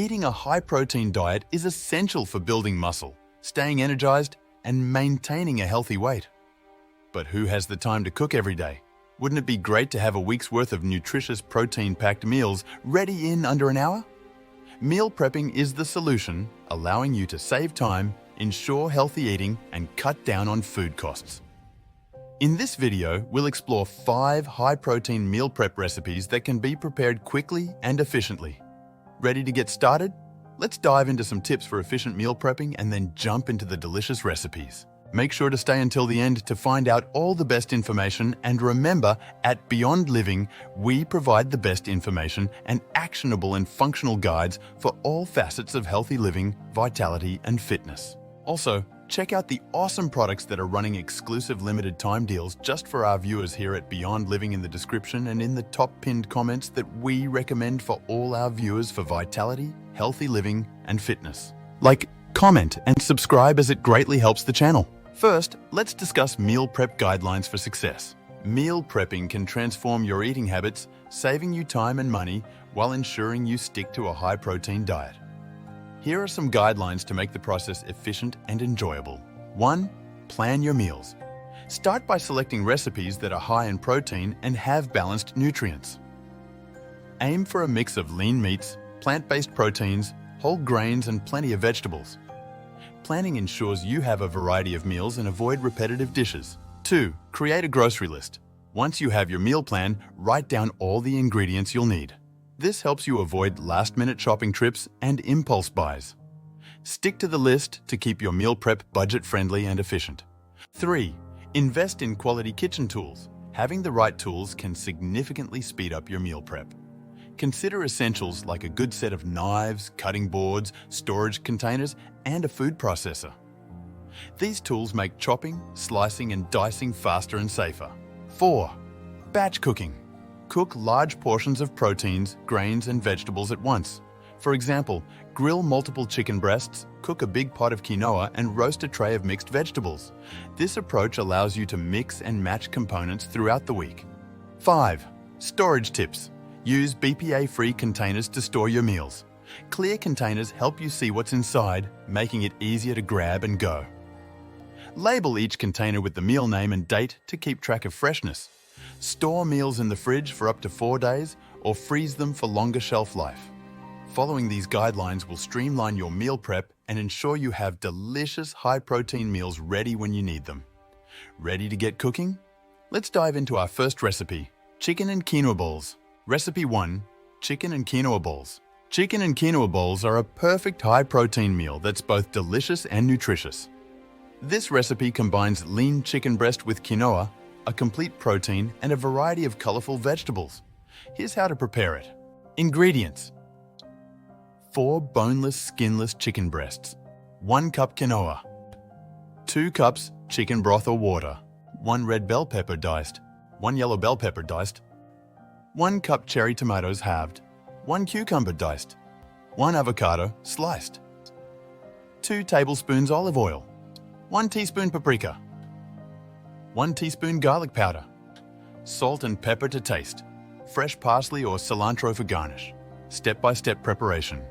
Eating a high-protein diet is essential for building muscle, staying energized, and maintaining a healthy weight. But who has the time to cook every day? Wouldn't it be great to have a week's worth of nutritious protein-packed meals ready in under an hour? Meal prepping is the solution, allowing you to save time, ensure healthy eating, and cut down on food costs. In this video, we'll explore 5 high-protein meal prep recipes that can be prepared quickly and efficiently. Ready to get started? Let's dive into some tips for efficient meal prepping and then jump into the delicious recipes. Make sure to stay until the end to find out all the best information, and remember, at Beyond Living, we provide the best information and actionable and functional guides for all facets of healthy living, vitality, and fitness. Also, check out the awesome products that are running exclusive limited time deals just for our viewers here at Beyond Living in the description and in the top pinned comments that we recommend for all our viewers for vitality, healthy living, and fitness. Like, comment, and subscribe as it greatly helps the channel. First, let's discuss meal prep guidelines for success. Meal prepping can transform your eating habits, saving you time and money while ensuring you stick to a high-protein diet. Here are some guidelines to make the process efficient and enjoyable. 1. Plan your meals. Start by selecting recipes that are high in protein and have balanced nutrients. Aim for a mix of lean meats, plant-based proteins, whole grains, and plenty of vegetables. Planning ensures you have a variety of meals and avoid repetitive dishes. 2. Create a grocery list. Once you have your meal plan, write down all the ingredients you'll need. This helps you avoid last-minute shopping trips and impulse buys. Stick to the list to keep your meal prep budget-friendly and efficient. 3. Invest in quality kitchen tools. Having the right tools can significantly speed up your meal prep. Consider essentials like a good set of knives, cutting boards, storage containers, and a food processor. These tools make chopping, slicing, and dicing faster and safer. 4. Batch cooking. Cook large portions of proteins, grains, and vegetables at once. For example, grill multiple chicken breasts, cook a big pot of quinoa, and roast a tray of mixed vegetables. This approach allows you to mix and match components throughout the week. 5. Storage tips. Use BPA-free containers to store your meals. Clear containers help you see what's inside, making it easier to grab and go. Label each container with the meal name and date to keep track of freshness. Store meals in the fridge for up to 4 days or freeze them for longer shelf life. Following these guidelines will streamline your meal prep and ensure you have delicious high-protein meals ready when you need them. Ready to get cooking? Let's dive into our first recipe, chicken and quinoa bowls. Recipe 1. Chicken and quinoa bowls. Chicken and quinoa bowls are a perfect high-protein meal that's both delicious and nutritious. This recipe combines lean chicken breast with quinoa, a complete protein, and a variety of colorful vegetables. Here's how to prepare it. Ingredients: 4 boneless, skinless chicken breasts, 1 cup quinoa, 2 cups chicken broth or water, 1 red bell pepper diced, 1 yellow bell pepper diced, 1 cup cherry tomatoes halved, 1 cucumber diced, 1 avocado sliced, 2 tablespoons olive oil, 1 teaspoon paprika, 1 teaspoon garlic powder, salt and pepper to taste, fresh parsley or cilantro for garnish. Step-by-step preparation.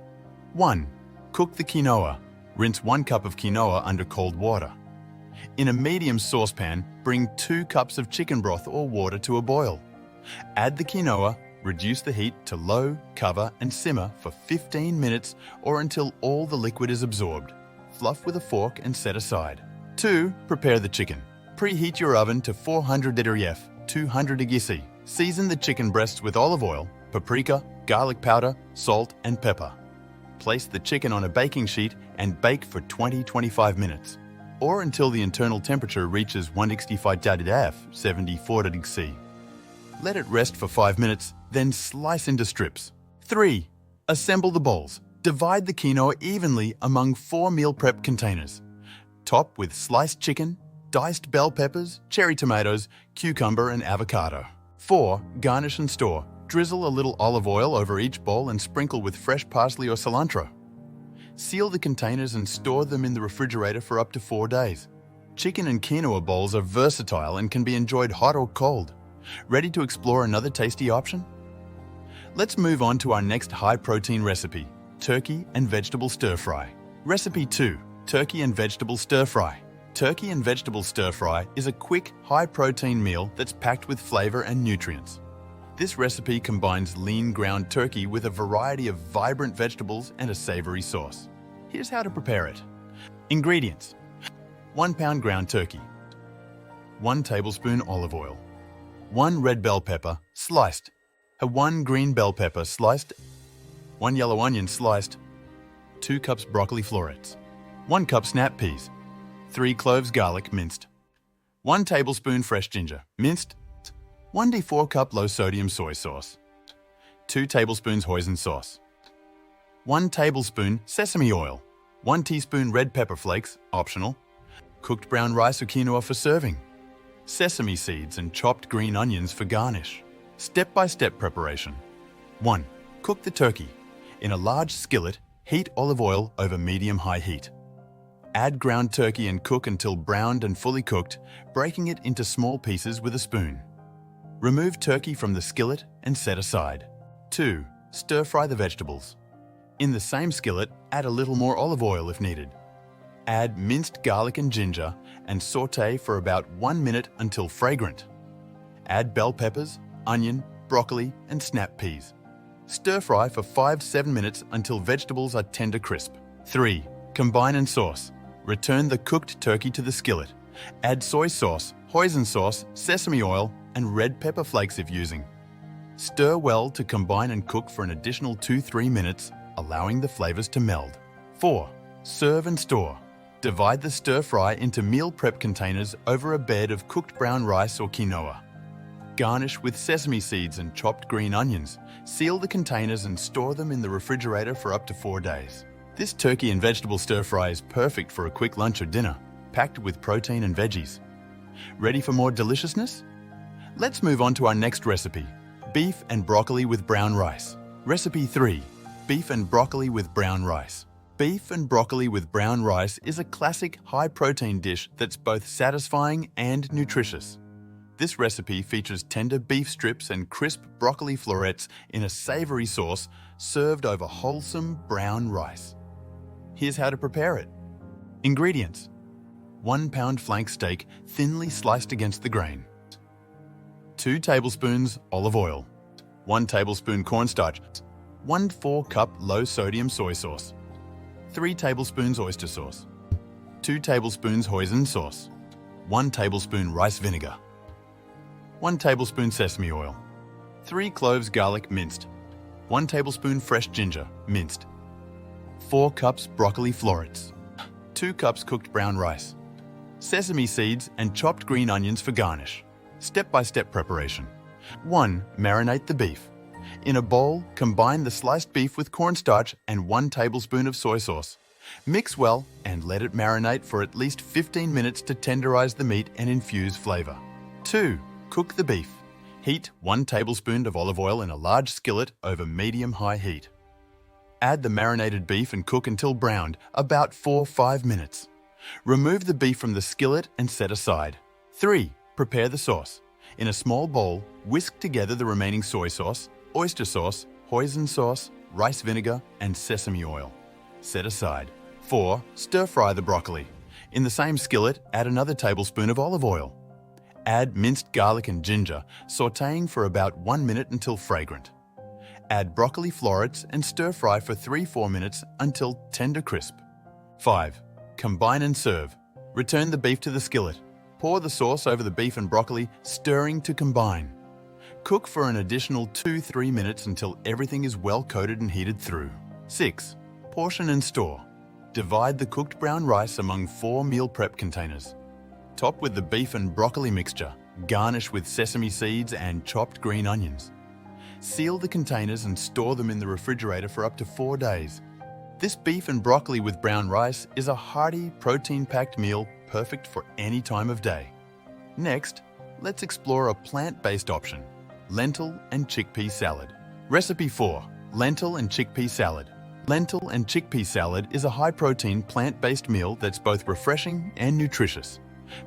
1. Cook the quinoa. Rinse 1 cup of quinoa under cold water. In a medium saucepan, bring 2 cups of chicken broth or water to a boil. Add the quinoa, reduce the heat to low, cover, and simmer for 15 minutes or until all the liquid is absorbed. Fluff with a fork and set aside. 2. Prepare the chicken. Preheat your oven to 400 degrees F, 200 degrees C. Season the chicken breasts with olive oil, paprika, garlic powder, salt, and pepper. Place the chicken on a baking sheet and bake for 20-25 minutes, or until the internal temperature reaches 165 degrees F, 74 degrees C. Let it rest for 5 minutes, then slice into strips. 3. Assemble the bowls. Divide the quinoa evenly among 4 meal prep containers. Top with sliced chicken, diced bell peppers, cherry tomatoes, cucumber, and avocado. 4. Garnish and store. Drizzle a little olive oil over each bowl and sprinkle with fresh parsley or cilantro. Seal the containers and store them in the refrigerator for up to 4 days. Chicken and quinoa bowls are versatile and can be enjoyed hot or cold. Ready to explore another tasty option? Let's move on to our next high-protein recipe, Turkey and Vegetable Stir Fry. Recipe 2. Turkey and Vegetable Stir Fry. Turkey and vegetable stir fry is a quick, high-protein meal that's packed with flavor and nutrients. This recipe combines lean ground turkey with a variety of vibrant vegetables and a savory sauce. Here's how to prepare it. Ingredients: 1 pound ground turkey, 1 tablespoon olive oil, 1 red bell pepper sliced, 1 green bell pepper sliced, 1 yellow onion sliced, 2 cups broccoli florets, 1 cup snap peas, 3 cloves garlic minced, 1 tablespoon fresh ginger minced, 1d4 cup low-sodium soy sauce, 2 tablespoons hoisin sauce, 1 tablespoon sesame oil, 1 teaspoon red pepper flakes, optional, cooked brown rice or quinoa for serving, sesame seeds and chopped green onions for garnish. Step-by-step preparation. 1. Cook the turkey. In a large skillet, heat olive oil over medium-high heat. Add ground turkey and cook until browned and fully cooked, breaking it into small pieces with a spoon. Remove turkey from the skillet and set aside. 2. Stir-fry the vegetables. In the same skillet, add a little more olive oil if needed. Add minced garlic and ginger and sauté for about 1 minute until fragrant. Add bell peppers, onion, broccoli, and snap peas. Stir-fry for 5-7 minutes until vegetables are tender crisp. 3. Combine and sauce. Return the cooked turkey to the skillet. Add soy sauce, hoisin sauce, sesame oil, and red pepper flakes if using. Stir well to combine and cook for an additional 2-3 minutes, allowing the flavors to meld. 4. Serve and store. Divide the stir-fry into meal prep containers over a bed of cooked brown rice or quinoa. Garnish with sesame seeds and chopped green onions. Seal the containers and store them in the refrigerator for up to 4 days. This turkey and vegetable stir-fry is perfect for a quick lunch or dinner, packed with protein and veggies. Ready for more deliciousness? Let's move on to our next recipe, beef and broccoli with brown rice. Recipe 3. Beef and broccoli with brown rice. Beef and broccoli with brown rice is a classic high-protein dish that's both satisfying and nutritious. This recipe features tender beef strips and crisp broccoli florets in a savory sauce served over wholesome brown rice. Here's how to prepare it. Ingredients: 1 pound flank steak thinly sliced against the grain, 2 tablespoons olive oil, 1 tablespoon cornstarch, 1 4-cup low-sodium soy sauce, 3 tablespoons oyster sauce, 2 tablespoons hoisin sauce, 1 tablespoon rice vinegar, 1 tablespoon sesame oil, 3 cloves garlic minced, 1 tablespoon fresh ginger minced, 4 cups broccoli florets, 2 cups cooked brown rice, sesame seeds and chopped green onions for garnish. Step-by-step preparation. 1. Marinate the beef. In a bowl, combine the sliced beef with cornstarch and 1 tablespoon of soy sauce. Mix well and let it marinate for at least 15 minutes to tenderize the meat and infuse flavor. 2. Cook the beef. Heat 1 tablespoon of olive oil in a large skillet over medium-high heat. Add the marinated beef and cook until browned, about 4-5 minutes. Remove the beef from the skillet and set aside. 3. Prepare the sauce. In a small bowl, whisk together the remaining soy sauce, oyster sauce, hoisin sauce, rice vinegar, and sesame oil. Set aside. 4. Stir-fry the broccoli. In the same skillet, add another tablespoon of olive oil. Add minced garlic and ginger, sautéing for about 1 minute until fragrant. Add broccoli florets and stir-fry for 3-4 minutes until tender crisp. 5. Combine and serve. Return the beef to the skillet. Pour the sauce over the beef and broccoli, stirring to combine. Cook for an additional 2-3 minutes until everything is well coated and heated through. 6. Portion and store. Divide the cooked brown rice among 4 meal prep containers. Top with the beef and broccoli mixture. Garnish with sesame seeds and chopped green onions. Seal the containers and store them in the refrigerator for up to 4 days. This beef and broccoli with brown rice is a hearty, protein-packed meal perfect for any time of day. Next, let's explore a plant-based option, lentil and chickpea salad. Recipe 4. Lentil and chickpea salad. Lentil and chickpea salad is a high-protein, plant-based meal that's both refreshing and nutritious.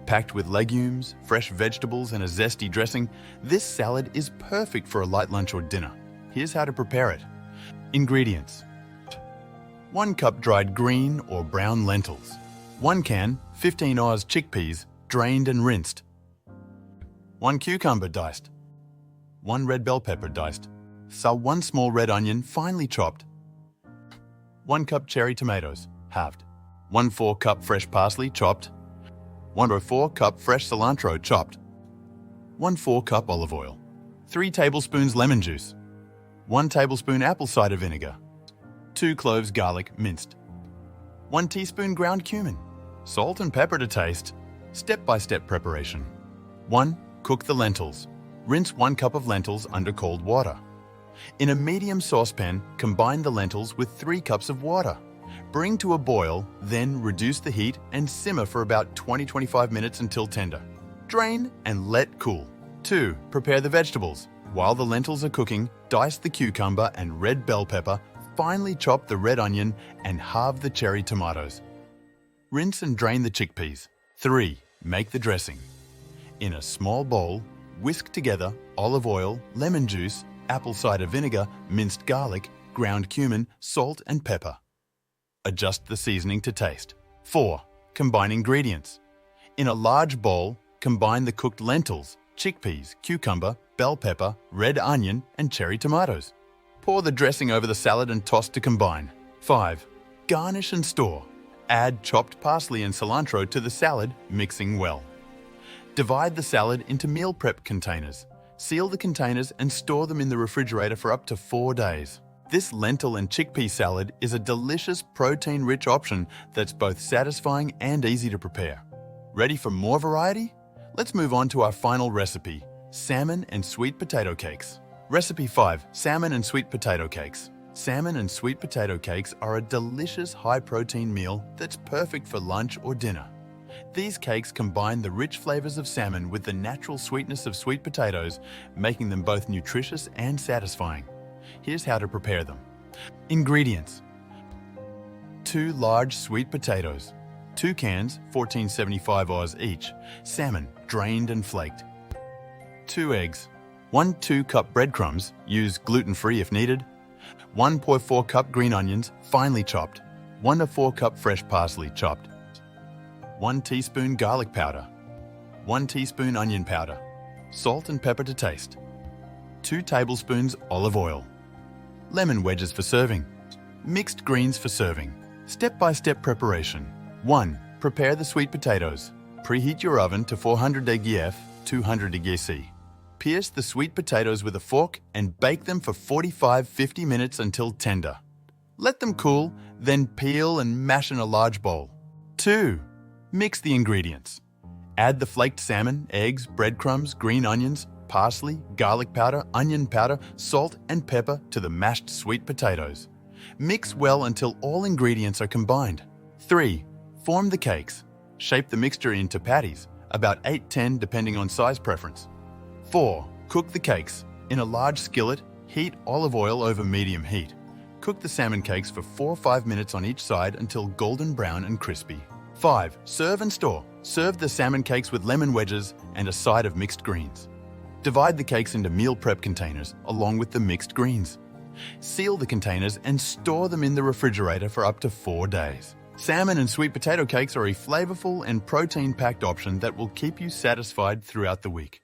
Packed with legumes, fresh vegetables, and a zesty dressing, this salad is perfect for a light lunch or dinner. Here's how to prepare it. Ingredients: 1 cup dried green or brown lentils. 1 can 15 Oz chickpeas, drained and rinsed. 1 cucumber diced. 1 red bell pepper diced. 1 small red onion finely chopped. 1 cup cherry tomatoes, halved. 1/4 cup fresh parsley chopped. 1/4 cup fresh cilantro chopped. 1/4 cup olive oil. 3 tablespoons lemon juice. 1 tablespoon apple cider vinegar. 2 cloves garlic minced. 1 teaspoon ground cumin. Salt and pepper to taste. Step-by-step preparation. 1. Cook the lentils. Rinse 1 cup of lentils under cold water. In a medium saucepan, combine the lentils with 3 cups of water. Bring to a boil, then reduce the heat and simmer for about 20-25 minutes until tender. Drain and let cool. 2. Prepare the vegetables. While the lentils are cooking, dice the cucumber and red bell pepper, finely chop the red onion and halve the cherry tomatoes. Rinse and drain the chickpeas. 3. Make the dressing. In a small bowl, whisk together olive oil, lemon juice, apple cider vinegar, minced garlic, ground cumin, salt and pepper. Adjust the seasoning to taste. 4. Combine ingredients. In a large bowl, combine the cooked lentils, chickpeas, cucumber, bell pepper, red onion and cherry tomatoes. Pour the dressing over the salad and toss to combine. 5. Garnish and store. Add chopped parsley and cilantro to the salad, mixing well. Divide the salad into meal prep containers. Seal the containers and store them in the refrigerator for up to 4 days. This lentil and chickpea salad is a delicious protein-rich option that's both satisfying and easy to prepare. Ready for more variety? Let's move on to our final recipe, salmon and sweet potato cakes. Recipe 5, salmon and sweet potato cakes. Salmon and sweet potato cakes are a delicious high-protein meal that's perfect for lunch or dinner. These cakes combine the rich flavors of salmon with the natural sweetness of sweet potatoes, making them both nutritious and satisfying. Here's how to prepare them. Ingredients: 2 large sweet potatoes, 2 cans, 1475 Oz each, salmon, drained and flaked, 2 eggs, 1 2-cup breadcrumbs, use gluten-free if needed, 1.4 cup green onions, finely chopped, 1 to 4 cup fresh parsley chopped, 1 teaspoon garlic powder, 1 teaspoon onion powder, salt and pepper to taste, 2 tablespoons olive oil, lemon wedges for serving, mixed greens for serving. Step-by-step preparation. 1. Prepare the sweet potatoes. Preheat your oven to 400 degrees F, 200 degrees C. Pierce the sweet potatoes with a fork and bake them for 45-50 minutes until tender. Let them cool, then peel and mash in a large bowl. 2. Mix the ingredients. Add the flaked salmon, eggs, breadcrumbs, green onions, parsley, garlic powder, onion powder, salt and pepper to the mashed sweet potatoes. Mix well until all ingredients are combined. 3. Form the cakes. Shape the mixture into patties, about 8-10 depending on size preference. 4. Cook the cakes. In a large skillet, heat olive oil over medium heat. Cook the salmon cakes for 4 or 5 minutes on each side until golden brown and crispy. 5. Serve and store. Serve the salmon cakes with lemon wedges and a side of mixed greens. Divide the cakes into meal prep containers along with the mixed greens. Seal the containers and store them in the refrigerator for up to 4 days. Salmon and sweet potato cakes are a flavorful and protein-packed option that will keep you satisfied throughout the week.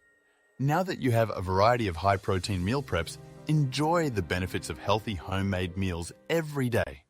Now that you have a variety of high-protein meal preps, enjoy the benefits of healthy homemade meals every day.